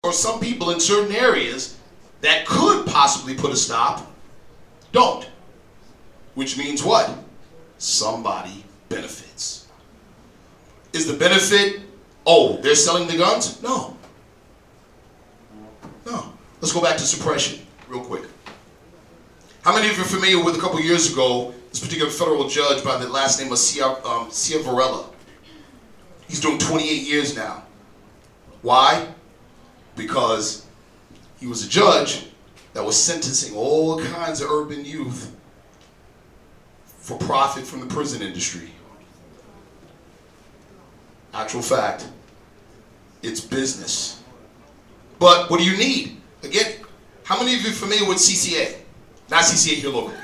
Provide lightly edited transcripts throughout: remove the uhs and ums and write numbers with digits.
or some people in certain areas that could possibly put a stop don't. Which means what? Somebody benefits. Is the benefit, oh, they're selling the guns? No. No. Let's go back to suppression real quick. How many of you are familiar with a couple years ago, this particular federal judge by the last name of Cia Varela? He's doing 28 years now. Why? Because he was a judge that was sentencing all kinds of urban youth for profit from the prison industry. Actual fact, it's business. But what do you need? Again, how many of you are familiar with CCA? Not CCA here locally.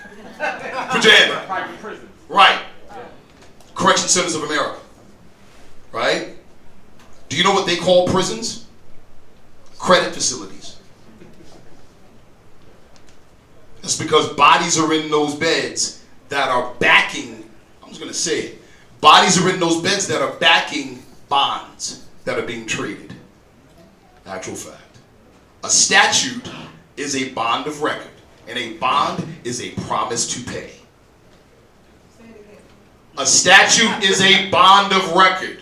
Put your hand up. Private prison. Right. Correction Centers of America. Right? Do you know what they call prisons? Credit facilities. That's because bodies are in those beds that are backing, I'm just going to say it, bodies are in those beds that are backing bonds that are being traded. Actual fact. A statute is a bond of record, and a bond is a promise to pay. A statute is a bond of record,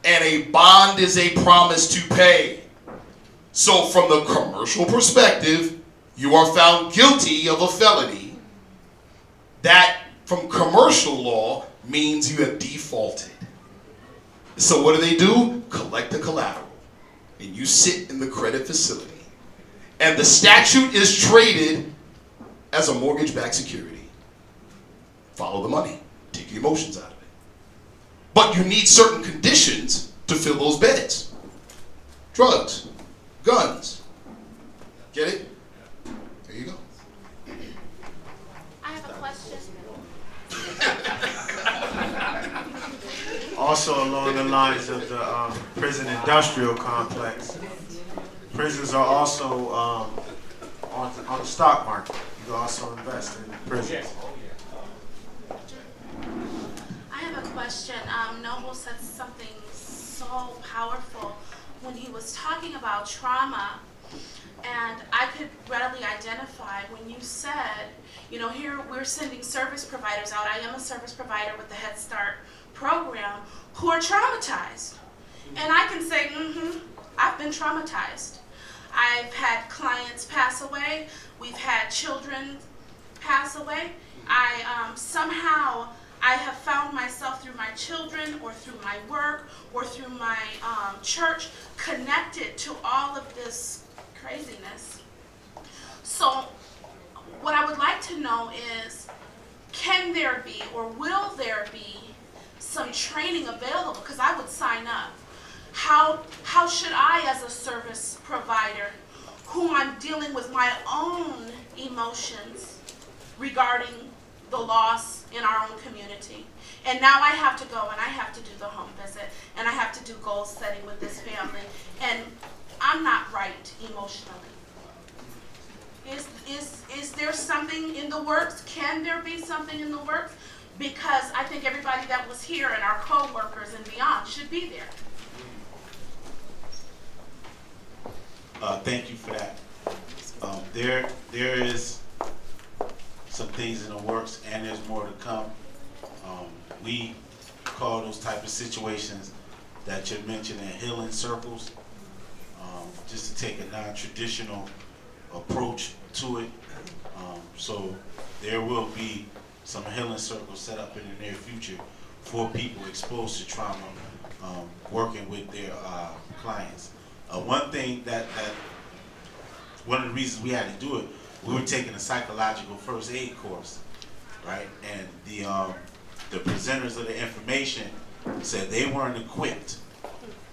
and a bond is a promise to pay. So from the commercial perspective, you are found guilty of a felony. That, from commercial law, means you have defaulted. So what do? Collect the collateral. And you sit in the credit facility. And the statute is traded as a mortgage-backed security. Follow the money. Take the emotions out of it. But you need certain conditions to fill those beds. Drugs. Guns. Get it? There you go. I have a question. Also along the lines of the prison industrial complex, prisons are also on the stock market. You can also invest in prisons. I have a question. Noble said something so powerful when he was talking about trauma, and I could readily identify when you said, you know, here we're sending service providers out. I am a service provider with the Head Start program who are traumatized. And I can say, I've been traumatized. I've had clients pass away. We've had children pass away. Somehow I have found myself through my children or through my work or through my church connected to all of this craziness. So what I would like to know is, can there be or will there be some training available? Because I would sign up. How should I, as a service provider, whom I'm dealing with my own emotions regarding the loss in our own community, and now I have to go and I have to do the home visit and I have to do goal setting with this family, and I'm not right emotionally. Is there something in the works? Can there be something in the works? Because I think everybody that was here and our co-workers and beyond should be there. Thank you for that. There is some things in the works, and there's more to come. We call those type of situations that you're mentioning healing circles, just to take a non-traditional approach to it. So there will be some healing circles set up in the near future for people exposed to trauma, working with their clients. One thing one of the reasons we had to do it, we were taking a psychological first aid course, right? And the presenters of the information said they weren't equipped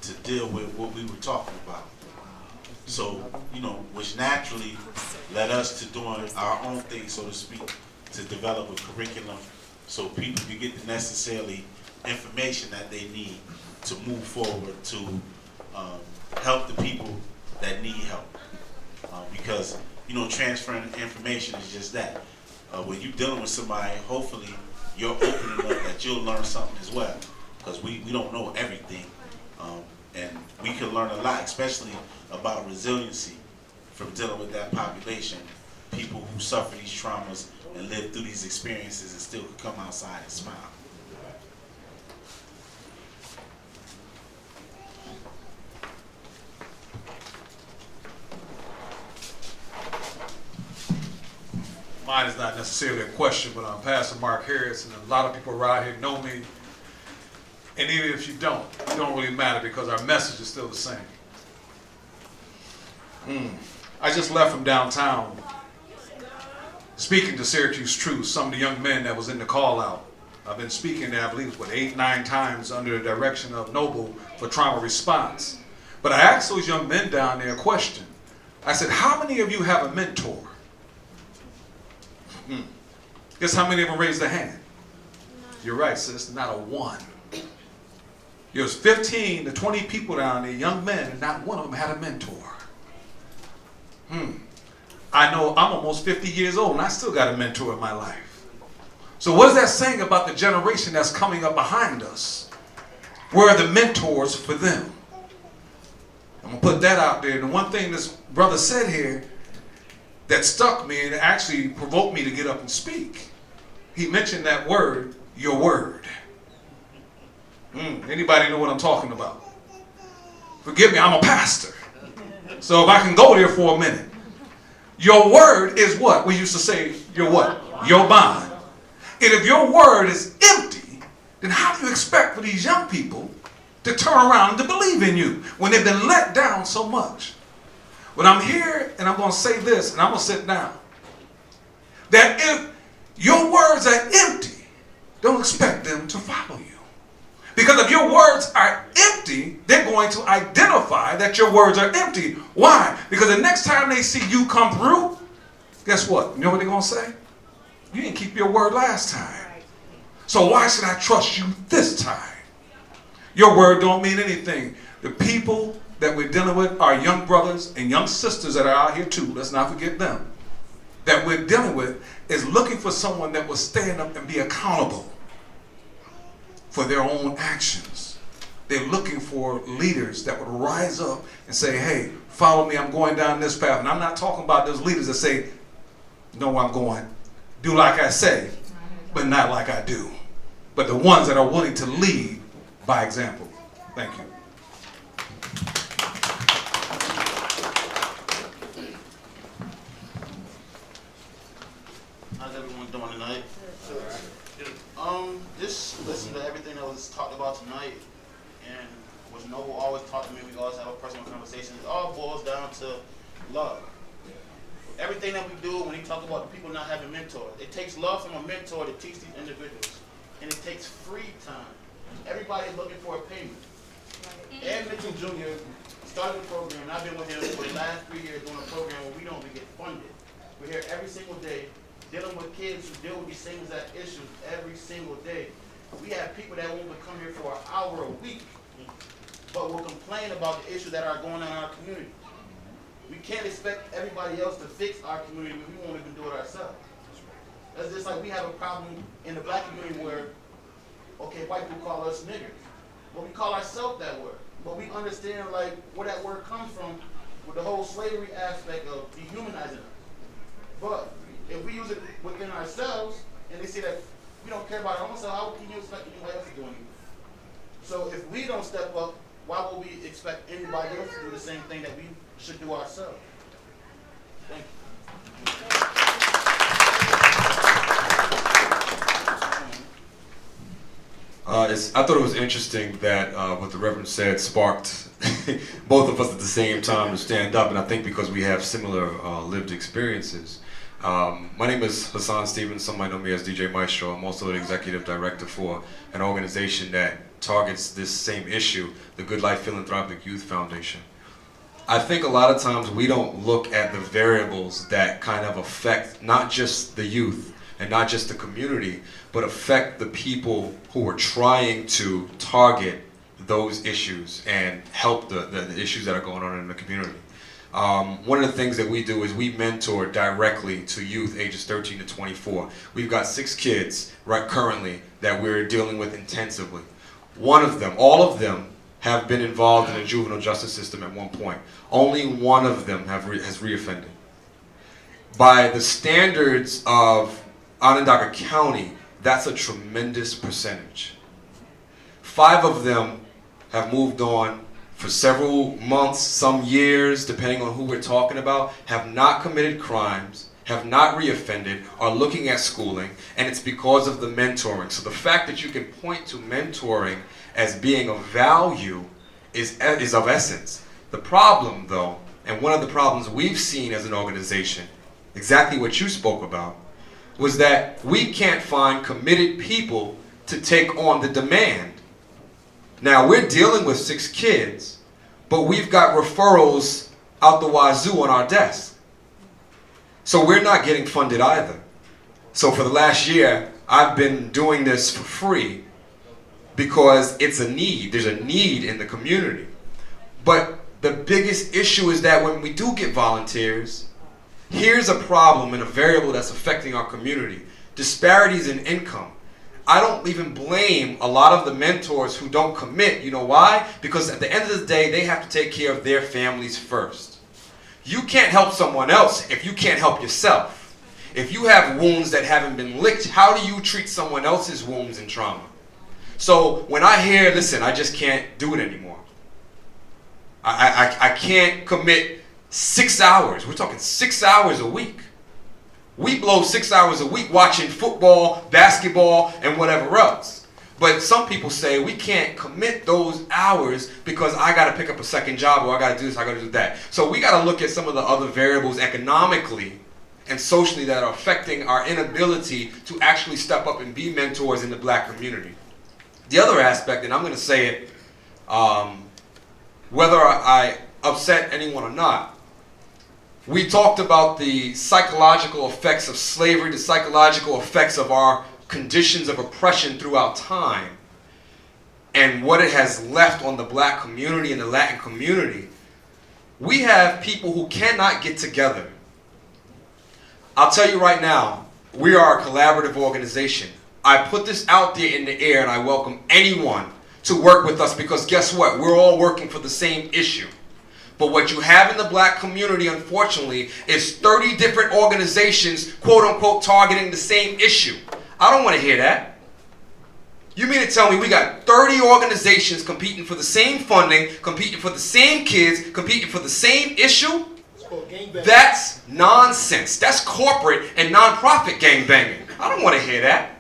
to deal with what we were talking about. So, which naturally led us to doing our own thing, so to speak, to develop a curriculum so people can get the necessarily information that they need to move forward to help the people that need help. Because, transferring information is just that. When you're dealing with somebody, hopefully you're opening up that you'll learn something as well. Because we don't know everything. And we can learn a lot, especially about resiliency from dealing with that population, people who suffer these traumas and live through these experiences and still can come outside and smile. Mine is not necessarily a question, but I'm Pastor Mark Harris, and a lot of people around here know me. And even if you don't, it don't really matter because our message is still the same. I just left from downtown speaking to Syracuse Truth, some of the young men that was in the call out. I've been speaking there, I believe, 8, 9 times under the direction of Noble for trauma response. But I asked those young men down there a question. I said, how many of you have a mentor? Guess how many of them raised their hand? You're right, sis, not a one. There was 15 to 20 people down there, young men, and not one of them had a mentor. I know I'm almost 50 years old and I still got a mentor in my life. So what is that saying about the generation that's coming up behind us? Where are the mentors for them? I'm going to put that out there. And the one thing this brother said here that stuck me and actually provoked me to get up and speak, he mentioned that word, your word. Anybody know what I'm talking about? Forgive me, I'm a pastor. So if I can go there for a minute. Your word is what? We used to say, your what? Your bond. And if your word is empty, then how do you expect for these young people to turn around and to believe in you when they've been let down so much? But I'm here and I'm going to say this and I'm going to sit down. That if your words are empty, don't expect them to follow you. Because if your words are empty, they're going to identify that your words are empty. Why? Because the next time they see you come through, guess what? You know what they're going to say? You didn't keep your word last time. So why should I trust you this time? Your word don't mean anything. The people that we're dealing with are young brothers and young sisters that are out here too. Let's not forget them. That we're dealing with is looking for someone that will stand up and be accountable for their own actions. They're looking for leaders that would rise up and say, hey, follow me, I'm going down this path. And I'm not talking about those leaders that say, no, I'm going, do like I say, but not like I do. But the ones that are willing to lead by example. Thank you. How's everyone doing tonight? Just listen to everything that was talked about tonight, and what Noble always taught to me, we always have a personal conversation. It all boils down to love. Everything that we do, when he talks about the people not having mentors, it takes love from a mentor to teach these individuals, and it takes free time. Everybody's looking for a payment. Ed Mitchell Jr. started the program, and I've been with him for the last 3 years doing a program where we don't even get funded. We're here every single day, dealing with kids who deal with these same exact issues every single day. We have people that won't even come here for an hour a week, but will complain about the issues that are going on in our community. We can't expect everybody else to fix our community when we won't even do it ourselves. That's just like we have a problem in the black community where, okay, white people call us niggers. But we call ourselves that word. But we understand like where that word comes from with the whole slavery aspect of dehumanizing us. But if we use it within ourselves, and they say that we don't care about our own self, how can you expect anybody else to do anything? So if we don't step up, why would we expect anybody else to do the same thing that we should do ourselves? Thank you. I thought it was interesting that what the Reverend said sparked both of us at the same time to stand up, and I think because we have similar lived experiences. My name is Hassan Stevens. Some might know me as DJ Maestro. I'm also an executive director for an organization that targets this same issue, the Good Life Philanthropic Youth Foundation. I think a lot of times we don't look at the variables that kind of affect not just the youth and not just the community, but affect the people who are trying to target those issues and help the issues that are going on in the community. One of the things that we do is we mentor directly to youth ages 13 to 24. We've got 6 kids right currently that we're dealing with intensively. One of them, all of them, have been involved in the juvenile justice system at one point. Only one of them has reoffended. By the standards of Onondaga County, that's a tremendous percentage. 5 of them have moved on for several months, some years, depending on who we're talking about, have not committed crimes, have not reoffended, are looking at schooling, and it's because of the mentoring. So the fact that you can point to mentoring as being of value is of essence. The problem, though, and one of the problems we've seen as an organization, exactly what you spoke about, was that we can't find committed people to take on the demand. Now, we're dealing with 6 kids, but we've got referrals out the wazoo on our desk. So we're not getting funded either. So for the last year, I've been doing this for free because it's a need. There's a need in the community. But the biggest issue is that when we do get volunteers, here's a problem and a variable that's affecting our community. Disparities in income. I don't even blame a lot of the mentors who don't commit. You know why? Because at the end of the day, they have to take care of their families first. You can't help someone else if you can't help yourself. If you have wounds that haven't been licked, how do you treat someone else's wounds and trauma? So when I hear, listen, I just can't do it anymore. I can't commit 6 hours. We're talking 6 hours a week. We blow 6 hours a week watching football, basketball, and whatever else. But some people say we can't commit those hours because I got to pick up a second job, or I got to do this, I got to do that. So we got to look at some of the other variables economically and socially that are affecting our inability to actually step up and be mentors in the black community. The other aspect, and I'm going to say it, whether I upset anyone or not, we talked about the psychological effects of slavery, the psychological effects of our conditions of oppression throughout time, and what it has left on the black community and the Latin community. We have people who cannot get together. I'll tell you right now, we are a collaborative organization. I put this out there in the air and I welcome anyone to work with us because guess what? We're all working for the same issue. But what you have in the black community, unfortunately, is 30 different organizations, quote unquote, targeting the same issue. I don't want to hear that. You mean to tell me we got 30 organizations competing for the same funding, competing for the same kids, competing for the same issue? That's nonsense. That's corporate and nonprofit gangbanging. I don't want to hear that.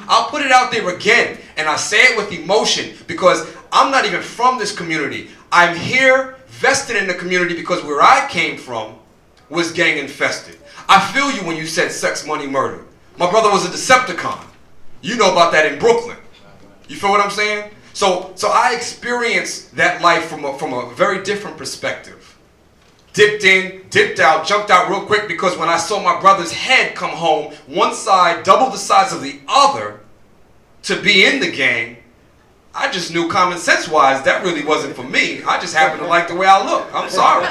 I'll put it out there again, and I say it with emotion because I'm not even from this community. I'm here vested in the community because where I came from was gang infested. I feel you when you said sex, money, murder. My brother was a Decepticon. You know about that in Brooklyn. You feel what I'm saying? So I experienced that life from a very different perspective. Dipped in, dipped out, jumped out real quick because when I saw my brother's head come home, one side double the size of the other to be in the gang, I just knew common sense wise that really wasn't for me. I just happened to like the way I look. I'm sorry.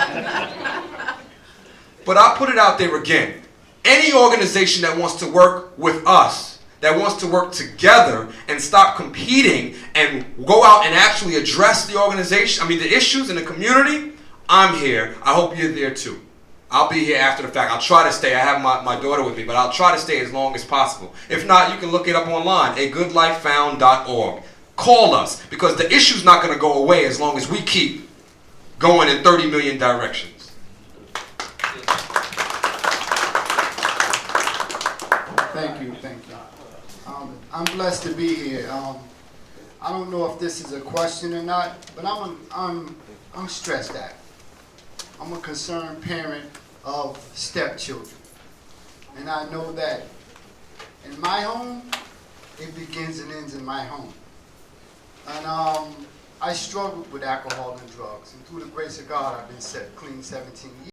But I'll put it out there again. Any organization that wants to work with us, that wants to work together and stop competing and go out and actually address the issues in the community, I'm here. I hope you're there too. I'll be here after the fact. I'll try to stay. I have my daughter with me, but I'll try to stay as long as possible. If not, you can look it up online, agoodlifefound.org. Call us, because the issue's not going to go away as long as we keep going in 30 million directions. Thank you. I'm blessed to be here. I don't know if this is a question or not, but I'm stressed out. I'm a concerned parent of stepchildren, and I know that in my home, it begins and ends in my home. And I struggled with alcohol and drugs, and through the grace of God, I've been set clean 17 years.